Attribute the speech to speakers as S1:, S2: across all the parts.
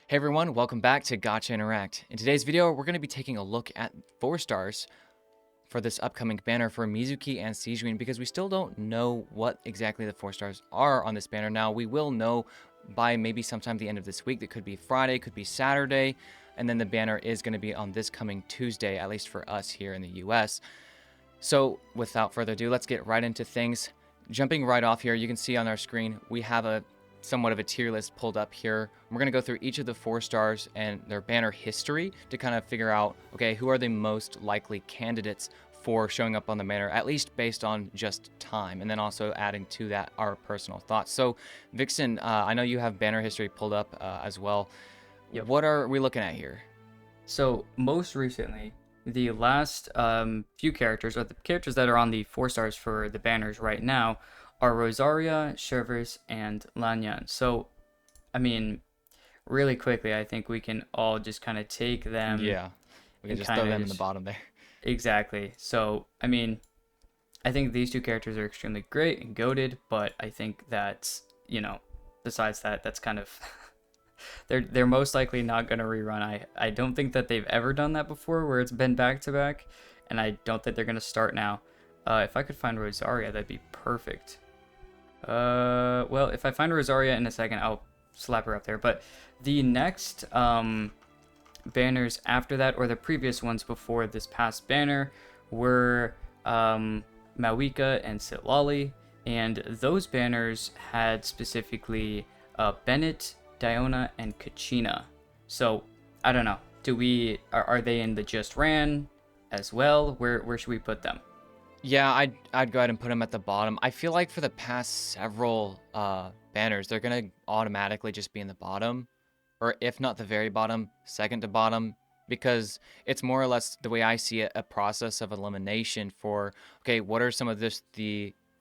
S1: Hey everyone, welcome back to Gotcha Interact. In today's video, we're going to be taking a look at 4 stars for this upcoming banner for Mizuki and Seann because we still don't know what exactly the 4 stars are on this banner. Now, we will know by maybe sometime the end of this week. That could be Friday, could be Saturday, and then the banner is going to be on this coming Tuesday, at least for us here in the US. So, without further ado, let's get right into things. Jumping right off here, you can see on our screen, we have a somewhat of a tier list pulled up here. We're going to go through each of the 4 stars and their banner history to kind of figure out, okay, who are the most likely candidates for showing up on the banner, at least based on just time, and then also adding to that our personal thoughts. So, Vixen, I know you have banner history pulled up as well.
S2: Yep.
S1: What are we looking at here?
S2: So most recently, the last few characters, or the characters that are on the 4 stars for the banners right now, are Rosaria, Shervers, and Lanyan. So, I mean, really quickly, I think we can all just kind of take them.
S1: Yeah, we can
S2: and
S1: just
S2: kind
S1: throw
S2: of
S1: them in the bottom there.
S2: Exactly. So, I mean, I think these two characters are extremely great and goated, but I think that, besides that, that's kind of they're most likely not going to rerun. I don't think that they've ever done that before where it's been back to back, and I don't think they're going to start now. If I could find Rosaria, that'd be perfect. Well, if I find Rosaria in a second, I'll slap her up there. But the next banners after that, or the previous ones before this past banner, were Mawika and Sitlali, and those banners had specifically Bennett, Diona, and Kachina. So I don't know. Are they in the just ran as well? Where should we put them?
S1: Yeah, I'd go ahead and put them at the bottom. I feel like for the past several banners, they're gonna automatically just be in the bottom, or if not the very bottom, second to bottom, because it's more or less the way I see it, a process of elimination for, okay, what are some of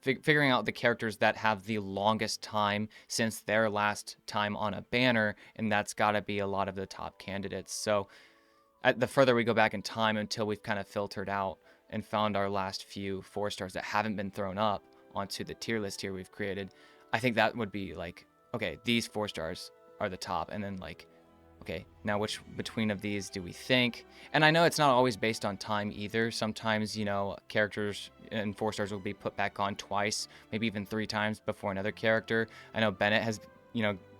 S1: figuring out the characters that have the longest time since their last time on a banner, and that's got to be a lot of the top candidates. So the further we go back in time until we've kind of filtered out and found our last few 4 stars that haven't been thrown up onto the tier list here we've created, I think that would be like, okay, these 4 stars are the top, and then like, okay, now which between of these do we think? And I know it's not always based on time either. Sometimes, characters in 4 stars will be put back on twice, maybe even 3 times before another character. I know Bennett has,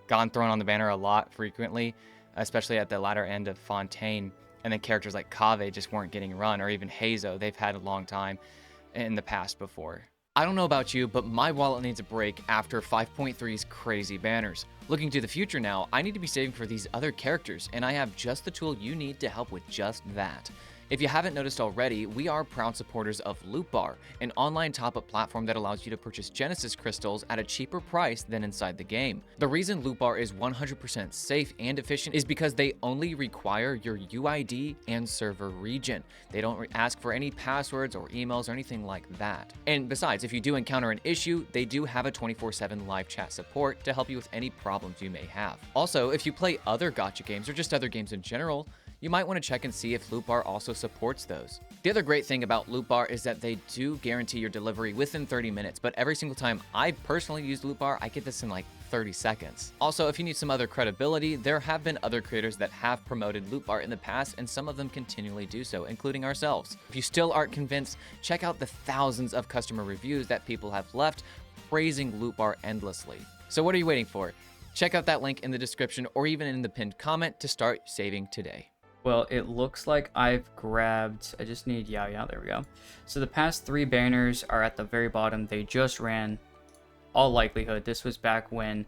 S1: gone thrown on the banner a lot frequently, especially at the latter end of Fontaine. And then characters like Kave just weren't getting run, or even Hazo, they've had a long time in the past before. I don't know about you, but my wallet needs a break after 5.3's crazy banners. Looking to the future now, I need to be saving for these other characters, and I have just the tool you need to help with just that. If you haven't noticed already, we are proud supporters of LootBar, an online top-up platform that allows you to purchase Genesis crystals at a cheaper price than inside the game. The reason LootBar is 100% safe and efficient is because they only require your UID and server region. They don't ask for any passwords or emails or anything like that. And besides, if you do encounter an issue, they do have a 24/7 live chat support to help you with any problems you may have. Also, if you play other gacha games or just other games in general, you might want to check and see if LootBar also supports those. The other great thing about LootBar is that they do guarantee your delivery within 30 minutes, but every single time I've personally used LootBar, I get this in like 30 seconds. Also, if you need some other credibility, there have been other creators that have promoted LootBar in the past, and some of them continually do so, including ourselves. If you still aren't convinced, check out the thousands of customer reviews that people have left praising LootBar endlessly. So what are you waiting for? Check out that link in the description or even in the pinned comment to start saving today.
S2: Well, it looks like I've grabbed, I just need Yao, there we go. So the past 3 banners are at the very bottom. They just ran, all likelihood. This was back when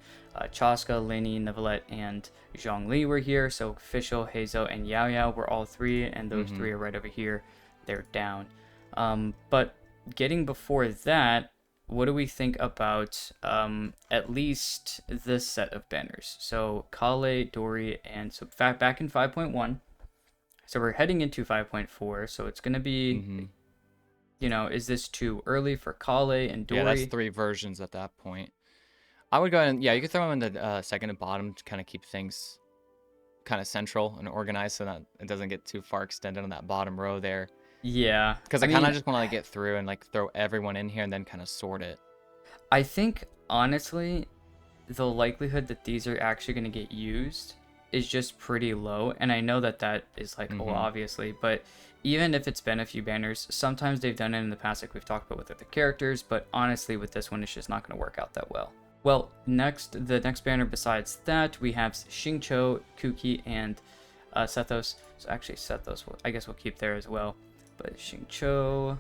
S2: Chaska, Lenny, Nevalette, and Zhongli were here. So Official, Hazo, and Yao were all 3, and those 3 are right over here. They're down. But getting before that, what do we think about at least this set of banners? So Kale, Dory, and so back in 5.1. So we're heading into 5.4, so it's going to be, is this too early for Kale and Dory?
S1: Yeah, that's 3 versions at that point. I would go ahead and, yeah, you could throw them in the second and bottom to kind of keep things kind of central and organized so that it doesn't get too far extended on that bottom row there.
S2: Yeah.
S1: Because I kind of just want to like get through and like throw everyone in here and then kind of sort it.
S2: I think, honestly, the likelihood that these are actually going to get used is just pretty low, and I know that that is like, well, obviously, but even if it's been a few banners, sometimes they've done it in the past, like we've talked about with other characters, but honestly, with this one, it's just not going to work out that well. Well, the next banner besides that, we have Xingqiu, Kuki, and Sethos. So actually, Sethos, I guess we'll keep there as well. But Xingqiu,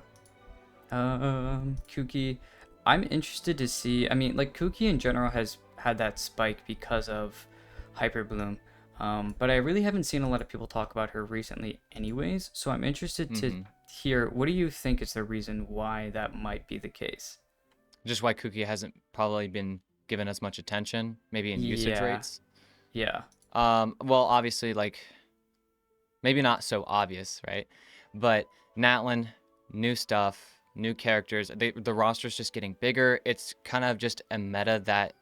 S2: Kuki, I'm interested to see. I mean, like Kuki in general has had that spike because of Hyper Bloom, but I really haven't seen a lot of people talk about her recently, anyways. So I'm interested to hear, what do you think is the reason why that might be the case?
S1: Just why Kuki hasn't probably been given as much attention, maybe in usage
S2: Yeah,
S1: rates.
S2: yeah,
S1: Well, obviously, like maybe not so obvious, right? But Natlin, new stuff, new characters. The roster's just getting bigger. It's kind of just a meta that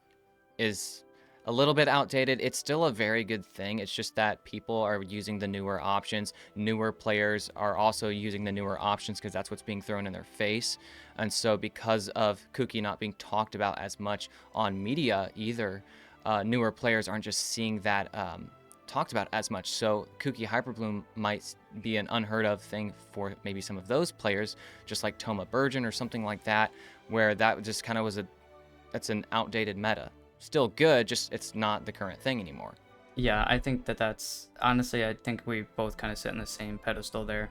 S1: is a little bit outdated. It's still a very good thing. It's just that people are using the newer options. Newer players are also using the newer options because that's what's being thrown in their face. And so, because of Kuki not being talked about as much on media either, newer players aren't just seeing that talked about as much. So, Kuki Hyperbloom might be an unheard of thing for maybe some of those players, just like Toma Burgeon or something like that, where that just kind of was that's an outdated meta. Still good, just it's not the current thing anymore.
S2: yeah. I think that that's honestly, I think we both kind of sit in the same pedestal there.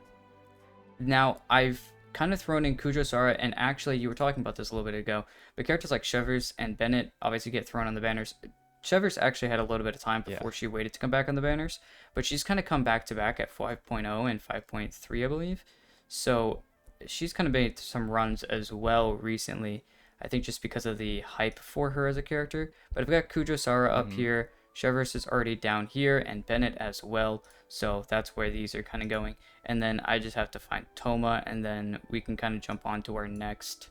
S2: Now, I've kind of thrown in Kujo Sara, and actually, you were talking about this a little bit ago, but characters like Shivers and Bennett obviously get thrown on the banners. Shivers actually had a little bit of time
S1: Yeah.
S2: before she waited to come back on the banners, but she's kind of come back to back at 5.0 and 5.3, I believe. So she's kind of made some runs as well recently. I think just because of the hype for her as a character. But I've got Kujo Sara up here. Shivers is already down here, and Bennett as well. So that's where these are kind of going. And then I just have to find Toma, and then we can kind of jump on to our next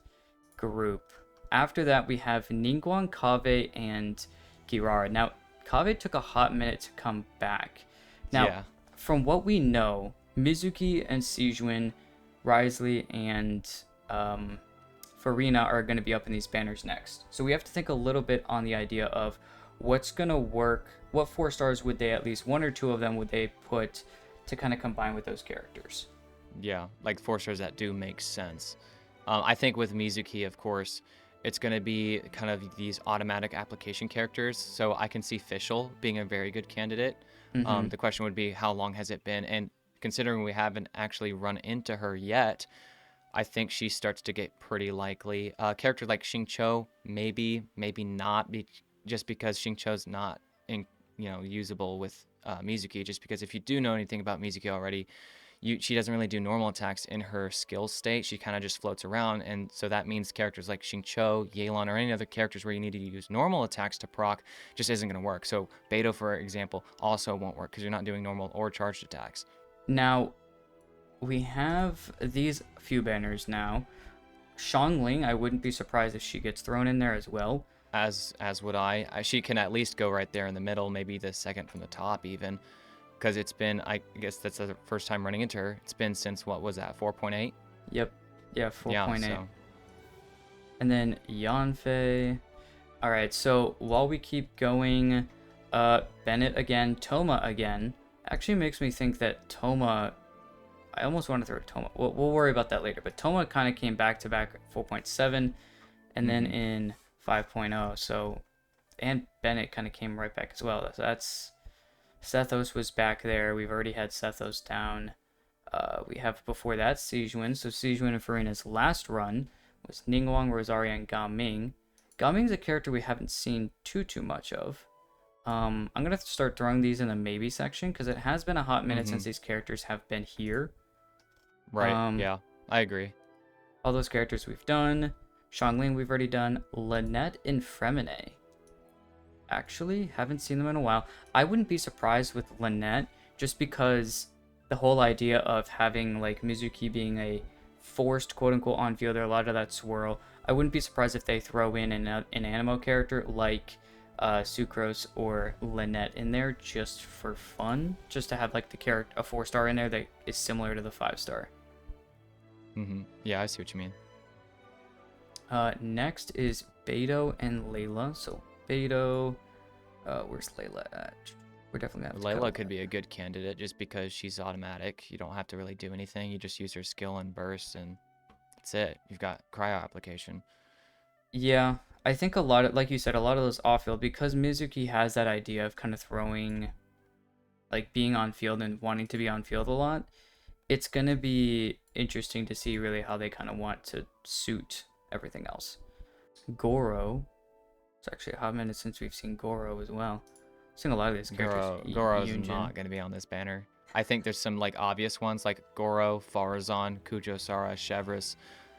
S2: group. After that, we have Ningguang, Kave, and Kirara. Now, Kave took a hot minute to come back. Now,
S1: Yeah.
S2: from what we know, Mizuki and Sejuin, Risley, and Farina are going to be up in these banners next. So we have to think a little bit on the idea of what's going to work. What 4 stars would they, at least one or two of them, would they put to kind of combine with those characters?
S1: Yeah, like 4 stars that do make sense. I think with Mizuki, of course, it's going to be kind of these automatic application characters. So I can see Fischl being a very good candidate. The question would be, how long has it been? And considering we haven't actually run into her yet, I think she starts to get pretty likely. A character like Xingqiu, maybe, maybe not, just because Xingqiu's not usable with Mizuki. Just because if you do know anything about Mizuki already, she doesn't really do normal attacks in her skill state. She kind of just floats around, and so that means characters like Xingqiu, Yelan, or any other characters where you need to use normal attacks to proc just isn't going to work. So Beto, for example, also won't work because you're not doing normal or charged attacks.
S2: Now, we have these few banners now. Xiangling, I wouldn't be surprised if she gets thrown in there as well.
S1: As would I. She can at least go right there in the middle, maybe the second from the top even, because it's been, I guess that's the first time running into her. It's been since, what was that, 4.8?
S2: Yep. Yeah, 4.8.
S1: Yeah, so.
S2: And then Yanfei. All right, so while we keep going, Bennett again, Toma again. Actually makes me think that Toma, I almost want to throw Toma. We'll worry about that later. But Toma kind of came back to back at 4.7 and then in 5.0. So, and Bennett kind of came right back as well. So that's, Sethos was back there. We've already had Sethos down. We have before that Sejuin. So Sejuin and Farina's last run was Ningguang, Rosaria, and Gao Ming. Gao Ming's a character we haven't seen too much of. I'm gonna start throwing these in the maybe section because it has been a hot minute since these characters have been here.
S1: Right. Yeah, I agree.
S2: All those characters we've done. Xiangling we've already done. Lynette and Fremine. Actually, haven't seen them in a while. I wouldn't be surprised with Lynette just because the whole idea of having like Mizuki being a forced quote-unquote on fielder, a lot of that swirl. I wouldn't be surprised if they throw in an animo character like Sucrose or Lynette in there just for fun, just to have like the character, a 4-star in there that is similar to the 5-star.
S1: Yeah, I see what you mean.
S2: Next is Beto and Layla. So Beto, where's Layla at? We're definitely gonna have to cut
S1: Layla
S2: all
S1: could
S2: that.
S1: be a good candidate just because she's automatic. You don't have to really do anything. You just use her skill and burst, and that's it. You've got cryo application.
S2: Yeah, I think a lot of, like you said, a lot of those off field because Mizuki has that idea of kind of throwing, like being on field and wanting to be on field a lot. It's gonna be interesting to see really how they kind of want to suit everything else. Goro. It's actually a hot minute since we've seen Goro as well. I've seen a lot of these characters.
S1: Goro's
S2: Yunjin.
S1: not going to be on this banner. I think there's some like obvious ones like Goro, Farazan, Kujo-Sara, Chevris.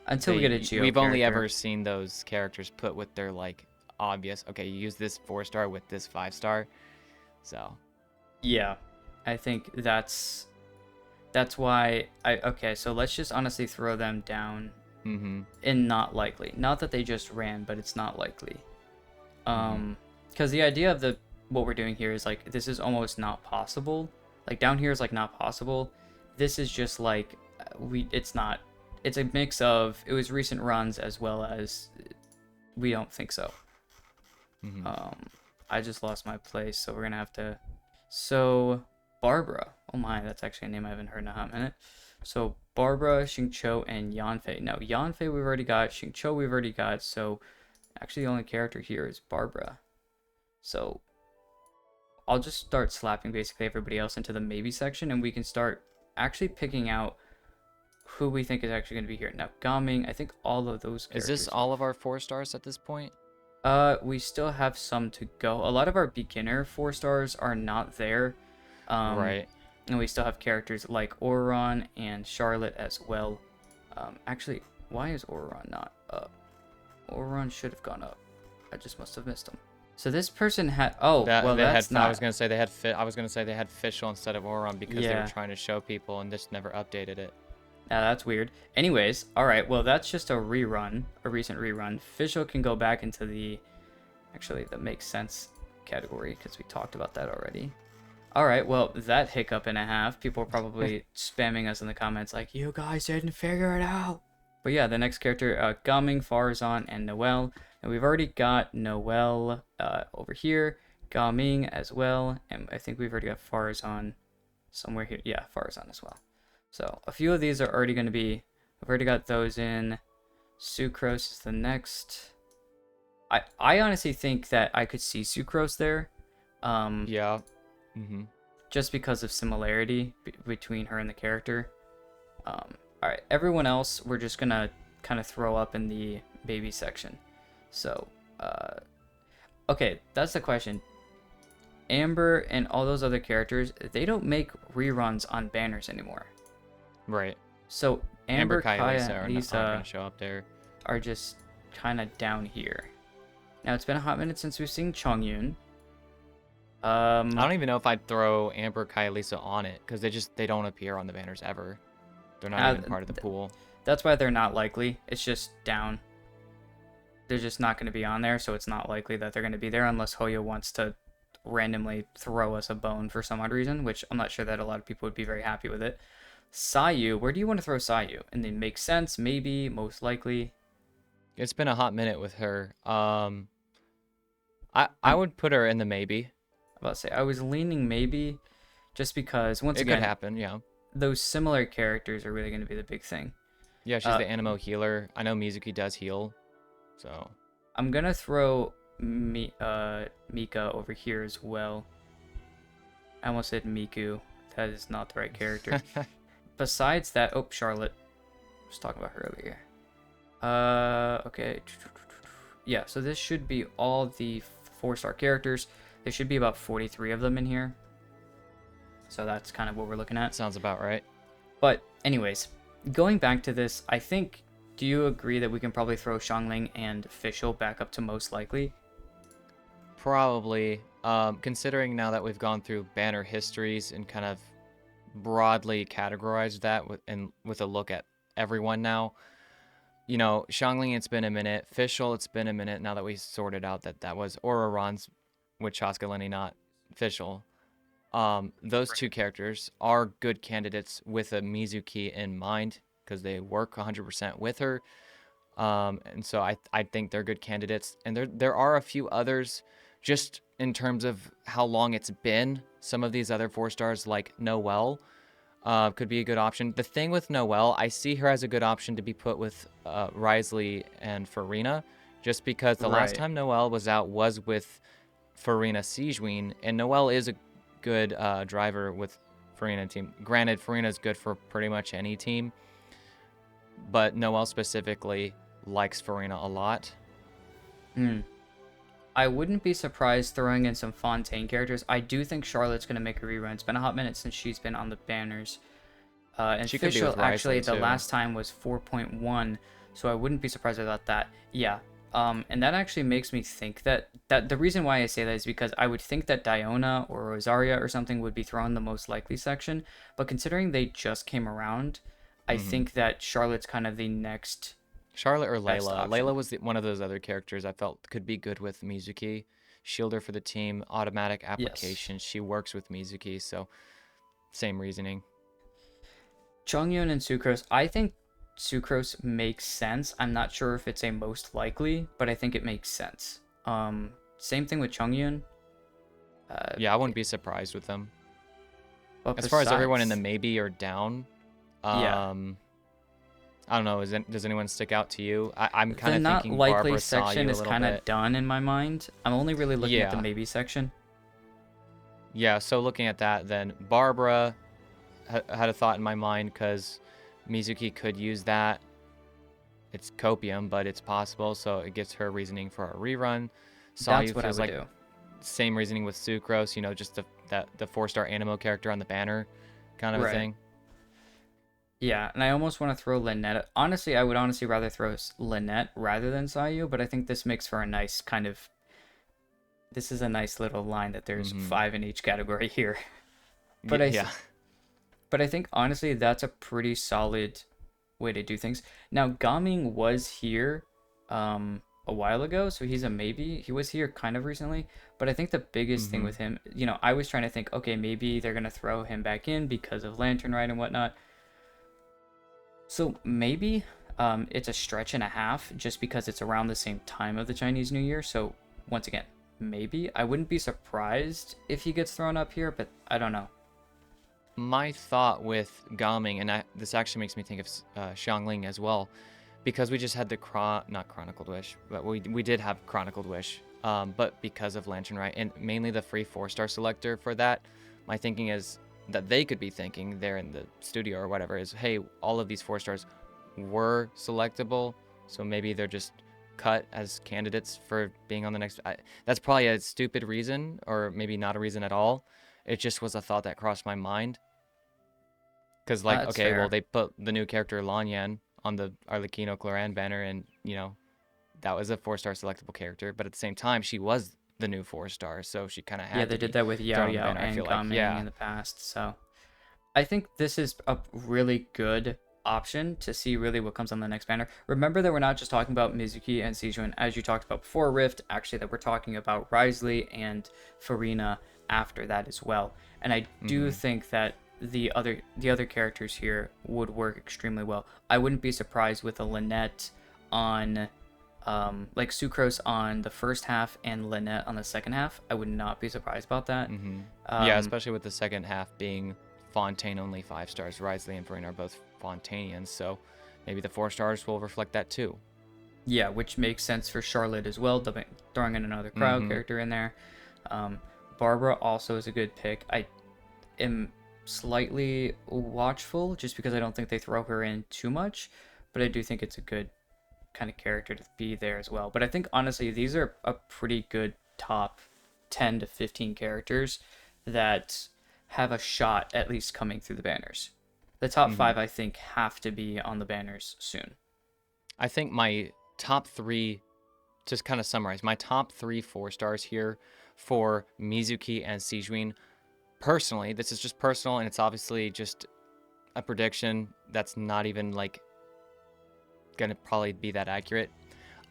S2: Until we get a Geo
S1: We've only
S2: character.
S1: ever seen those characters put with their like obvious. Okay, you use this 4-star with this 5-star. So
S2: Yeah, I think that's why I okay. So let's just honestly throw them down in not likely. Not that they just ran, but it's not likely. Because the idea of the what we're doing here is like this is almost not possible. Like down here is like not possible. This is just like it's not. It's a mix of it was recent runs as well as we don't think so. I just lost my place, so we're gonna have to. So Barbara. Oh my, that's actually a name I haven't heard in a hot minute. So Barbara, Xingqiu, and Yanfei. Now Yanfei we've already got. Xingqiu we've already got. So actually the only character here is Barbara. So I'll just start slapping basically everybody else into the maybe section, and we can start actually picking out who we think is actually going to be here. Now, Gaming, I think all of those characters.
S1: is this all of our 4-stars at this point?
S2: We still have some to go. A lot of our beginner 4-stars are not there.
S1: Right.
S2: And we still have characters like Auron and Charlotte as well. Actually, why is Auron not up? Auron should have gone up. I just must have missed him. So this person had. Oh, well, that's not.
S1: I was gonna say they had I was gonna say they had Fischl instead of Auron because they
S2: Yeah.
S1: were trying to show people and just never updated it.
S2: That's weird. Anyways, all right. Well, that's just a rerun, a recent rerun. Fischl can go back into the, actually, that makes sense category because we talked about that already. All right. Well, that hiccup and a half. People are probably spamming us in the comments like, "You guys didn't figure it out." But yeah, the next character, Gaming, Farazan, and Noelle. And we've already got Noelle over here, Gaming as well, and I think we've already got Farazan somewhere here. Yeah, Farazan as well. So a few of these are already going to be, I've already got those in. Sucrose is the next. I honestly think that I could see Sucrose there.
S1: Yeah.
S2: Just because of similarity between her and the character. All right, everyone else we're just going to kind of throw up in the baby section. So, okay, that's the question. Amber and all those other characters, they don't make reruns on banners anymore.
S1: Right.
S2: So Amber, Kaya,
S1: Lisa
S2: and
S1: are
S2: Lisa
S1: not gonna show up there.
S2: are just kind of down here. Now it's been a hot minute since we've seen Chongyun.
S1: I don't even know if I'd throw Amber, Kaya, Lisa on it because they don't appear on the banners ever. They're not even part of the pool.
S2: That's why they're not likely. It's just down. They're just not going to be on there, so it's not likely that they're going to be there unless Hoyo wants to randomly throw us a bone for some odd reason, which I'm not sure that a lot of people would be very happy with it. Sayu, where do you want to throw Sayu? And then makes sense, maybe, most likely.
S1: It's been a hot minute with her. I would put her in the maybe.
S2: I was about to say I was leaning maybe, just because once again
S1: It could happen, yeah.
S2: Those similar characters are really going to be the big thing.
S1: Yeah, she's the animo healer. I know Mizuki does heal, so
S2: I'm gonna throw Mika over here as well. I almost said Miku. That is not the right character. Besides that, oh, Charlotte. I was talking about her earlier. Okay. Yeah, so this should be all the 4-star characters. There should be about 43 of them in here. So that's kind of what we're looking at.
S1: sounds about right.
S2: But anyways, going back to this, I think, do you agree that we can probably throw Xiangling and Fischl back up to most likely?
S1: Probably. Considering now that we've gone through banner histories and kind of broadly categorized that with a look at everyone now. You know, Xiangling, it's been a minute. Fischl, it's been a minute now that we sorted out that was Auron's with Chaskalini, not Fischl. Those two characters are good candidates with a Mizuki in mind because they work 100% with her. And so I think they're good candidates. And there are a few others just in terms of how long it's been, some of these other 4-stars like Noelle could be a good option. The thing with Noelle, I see her as a good option to be put with Risley and Farina, just because the last
S2: Right.
S1: time Noelle was out was with Farina Sejuin, and Noelle is a good driver with Farina team. Granted, Farina's good for pretty much any team, but Noelle specifically likes Farina a lot.
S2: Hmm. I wouldn't be surprised throwing in some Fontaine characters. I do think Charlotte's going to make a rerun. It's been a hot minute since she's been on the banners. And
S1: She could be
S2: Fischl,
S1: with
S2: actually,
S1: Risley
S2: the
S1: too.
S2: last time was 4.1, so I wouldn't be surprised about that. Yeah. And that actually makes me think that the reason why I say that is because I would think that Diona or Rosaria or something would be thrown in the most likely section, but considering they just came around, I
S1: Hmm.
S2: think that Charlotte's kind of the next
S1: Charlotte or
S2: best
S1: Layla.
S2: option.
S1: Layla was one of those other characters I felt could be good with Mizuki. Shielder for the team, automatic
S2: Yes.
S1: application. She works with Mizuki, so same reasoning.
S2: Chongyun and Sucrose. I think Sucrose makes sense. I'm not sure if it's a most likely, but I think it makes sense. Same thing with Chongyun. Uh,
S1: Yeah, I wouldn't be surprised with them.
S2: but
S1: As far as everyone in the
S2: besides,
S1: maybe or down,
S2: yeah,
S1: I don't know. Does anyone stick out to you? I'm kind
S2: the
S1: of
S2: not
S1: thinking
S2: likely
S1: Barbara saw
S2: section
S1: you a
S2: is
S1: little
S2: kind of
S1: bit.
S2: done in my mind. I'm only really looking at the
S1: Yeah,
S2: maybe section.
S1: yeah. So looking at that, then Barbara had a thought in my mind because Mizuki could use that. It's copium, but it's possible, so it gives her reasoning for a rerun. Sayu
S2: That's what I
S1: feels
S2: would
S1: like
S2: do.
S1: same reasoning with Sucrose, just the 4-star Animo character on the banner kind of a
S2: Right.
S1: thing.
S2: Yeah, and I almost want to throw Lynette. Honestly, I would honestly rather throw Lynette rather than Sayu, but I think this makes for a nice kind of. This is a nice little line that there's
S1: Mm-hmm.
S2: 5 in each category here. But I
S1: Yeah.
S2: But I think honestly that's a pretty solid way to do things. Now Gaming was here a while ago, so he's a maybe. He was here kind of recently, but I think the biggest thing
S1: Mm-hmm.
S2: with him, I was trying to think, okay, maybe they're gonna throw him back in because of Lantern Ride and whatnot. So maybe it's a stretch and a half just because it's around the same time of the Chinese New Year. So once again, maybe I wouldn't be surprised if he gets thrown up here, but I don't know.
S1: My thought with Gaming, and this actually makes me think of Xiangling as well, because we just had the not Chronicled Wish, but we did have Chronicled Wish, but because of Lantern Rite and mainly the free 4-star selector for that, my thinking is that they could be thinking there in the studio or whatever is, hey, all of these 4-stars were selectable, so maybe they're just cut as candidates for being on the next. That's probably a stupid reason, or maybe not a reason at all. It just was a thought that crossed my mind. Because, like,
S2: That's
S1: okay, well,
S2: fair.
S1: they put the new character Lanyan on the Arlecchino Clorinde banner, and, that was a 4-star selectable character. But at the same time, she was the new 4-star, so she kind of
S2: Yeah,
S1: had to
S2: they did
S1: be
S2: that with Yao
S1: thrown on the
S2: Yao
S1: banner, I
S2: and
S1: feel like.
S2: Gaming
S1: Yeah.
S2: in the past. So I think this is a really good option to see really what comes on the next banner. Remember that we're not just talking about Mizuki and Sejuan, as you talked about before Rift, actually that we're talking about Risley and Farina after that as well. And I do
S1: Mm-hmm.
S2: think that the other characters here would work extremely well. I wouldn't be surprised with a Lynette on like Sucrose on the first half and Lynette on the second half. I would not be surprised about that.
S1: Mm-hmm. Yeah,
S2: Um,
S1: especially with the second half being Fontaine only 5-stars. Risley and Farina are both Fontainians, so maybe the 4-stars will reflect that too.
S2: Yeah, which makes sense for Charlotte as well, throwing in another crowd
S1: Mm-hmm.
S2: character in there. Um, Barbara also is a good pick. I am slightly watchful just because I don't think they throw her in too much, but I do think it's a good kind of character to be there as well. But I think honestly, these are a pretty good top 10 to 15 characters that have a shot at least coming through the banners. The top
S1: Mm-hmm.
S2: 5, I think, have to be on the banners soon.
S1: I think my top three, just kind of summarize, my top three 4-stars here for Mizuki and Sejuin. Personally, this is just personal, and it's obviously just a prediction that's not even like gonna probably be that accurate.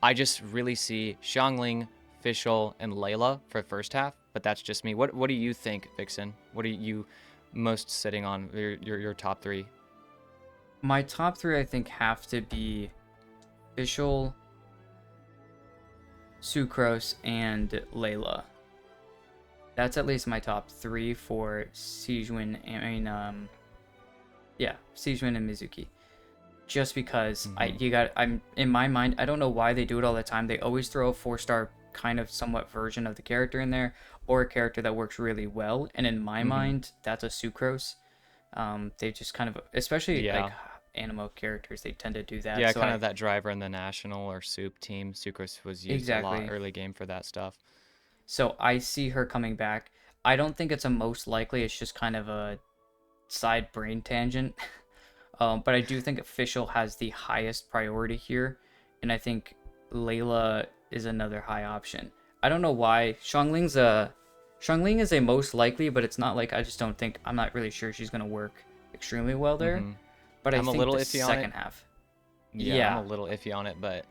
S1: I just really see Xiangling, Fischl, and Layla for the first half, but that's just me. What do you think, Vixen? What are you most sitting on your top three?
S2: My top 3, I think, have to be Fischl, Sucrose, and Layla. That's at least my top three for Sijun. Yeah, Sijun and Mizuki. Just because I'm in my mind, I don't know why they do it all the time. They always throw a 4-star kind of somewhat version of the character in there, or a character that works really well. And in my mind, that's a Sucrose. They just kind of, especially
S1: Yeah.
S2: like animo characters, they tend to do that.
S1: Yeah,
S2: So
S1: kind of that driver in the national or soup team. Sucrose was used a lot
S2: exactly.
S1: early game for that stuff.
S2: So I see her coming back. I don't think it's a most likely. It's just kind of a side brain tangent. But I do think official has the highest priority here, and I think Layla is another high option. I don't know why Xiangling is a most likely, but it's not like I just don't think I'm not really sure she's gonna work extremely well there. But I
S1: I'm a
S2: think
S1: little
S2: the
S1: iffy on it.
S2: second half,
S1: Yeah, I'm
S2: yeah,
S1: a little iffy on it, but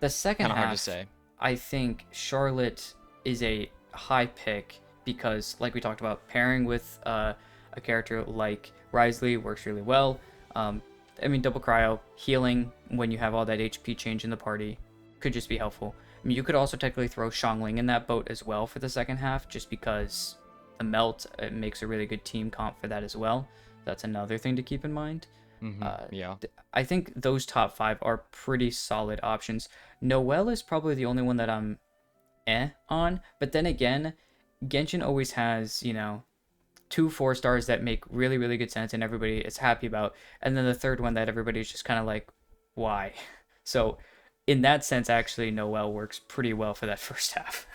S2: the second
S1: kind of hard to
S2: half,
S1: say.
S2: I think Charlotte is a high pick because, like we talked about, pairing with a character like Risley works really well. I mean, double cryo healing when you have all that HP change in the party could just be helpful. I mean, you could also technically throw Xiangling in that boat as well for the second half, just because the melt it makes a really good team comp for that as well. That's another thing to keep in mind.
S1: Yeah.
S2: I think those top five are pretty solid options. Noelle is probably the only one that I'm on, but then again, Genshin always has, you know, 2 4 stars that make really, really good sense and everybody is happy about, and then the third one that everybody's just kind of like, why? So, in that sense, actually, Noelle works pretty well for that first half.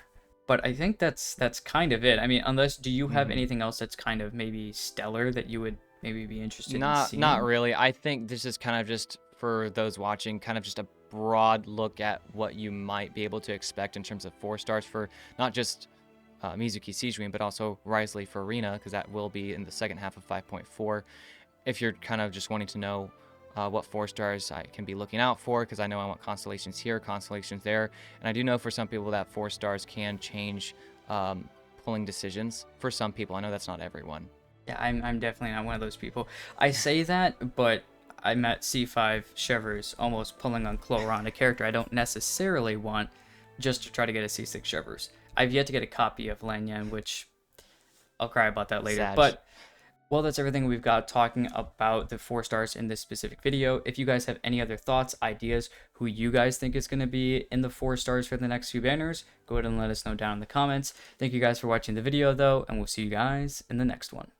S2: But I think that's kind of it. I mean, unless do you have anything else that's kind of maybe stellar that you would maybe be interested in
S1: Not
S2: seeing?
S1: really. I think this is kind of just for those watching, kind of just a broad look at what you might be able to expect in terms of 4 stars for not just Mizuki Sejuin, but also Risley for Arena, because that will be in the second half of 5.4. If you're kind of just wanting to know what 4 stars I can be looking out for, because I know I want constellations here, constellations there, and I do know for some people that 4 stars can change pulling decisions. For some people, I know that's not everyone.
S2: Yeah, I'm definitely not one of those people. I say that, but I'm at C5 Shivers almost pulling on Clorinde, a character I don't necessarily want, just to try to get a C6 Shivers. I've yet to get a copy of Lanyan, which I'll cry about that later.
S1: Sag.
S2: But, well, that's everything we've got talking about the 4 stars in this specific video. If you guys have any other thoughts, ideas, who you guys think is going to be in the 4 stars for the next few banners, go ahead and let us know down in the comments. Thank you guys for watching the video, though, and we'll see you guys in the next one.